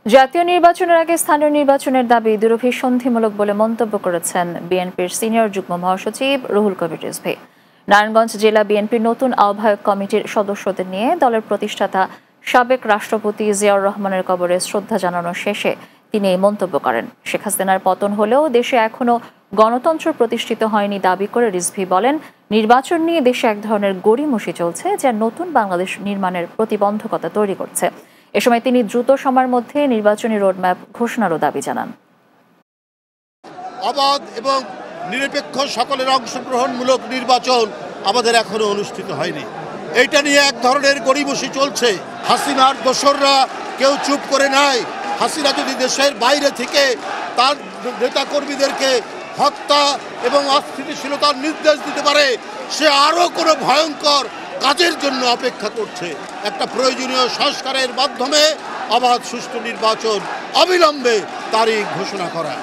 জাতীয় নির্বাচনের আগে স্থানীয় নির্বাচনের দাবি দুরভিসন্ধিমূলক বলে মন্তব্য করেছেন বিএনপির সিনিয়র যুগ্ম মহাসচিব রুহুল কবির রিজভী। নারায়ণগঞ্জ জেলা বিএনপির নতুন আহ্বায়ক কমিটির সদস্যদের নিয়ে দলের প্রতিষ্ঠাতা সাবেক রাষ্ট্রপতি জিয়াউর রহমানের কবরে শ্রদ্ধা জানানো শেষে তিনি এই মন্তব্য করেন। শেখ হাসিনার পতন হলেও দেশে এখনো গণতন্ত্র প্রতিষ্ঠিত হয়নি দাবি করে রিজভী বলেন, নির্বাচন নিয়ে দেশে এক ধরনের গড়িমসি চলছে যা নতুন বাংলাদেশ নির্মাণের প্রতিবন্ধকতা তৈরি করছে। এ সময় তিনি দ্রুত সময়ের মধ্যে নির্বাচনী রোডম্যাপ ঘোষণারও দাবি জানান। অবাধ এবং নিরপেক্ষ সকলের অংশগ্রহণমূলক নির্বাচন আমাদের এখনো অনুষ্ঠিত হয়নি। এইটা নিয়ে এক ধরনের গড়িমসি চলছে। হাসিনার দোসররা কেউ চুপ করে নাই। হাসিনা যদি দেশের বাইরে থেকে তার নেতাকর্মীদেরকে হত্যা এবং অস্থিতিশীলতার নির্দেশ দিতে পারে, সে আরও কোনো ভয়ঙ্কর কাজের জন্য অপেক্ষা করছে। একটা প্রয়োজনীয় সংস্কারের মাধ্যমে অবাধ সুষ্ঠু নির্বাচন অবিলম্বে তারিখ ঘোষণা করা।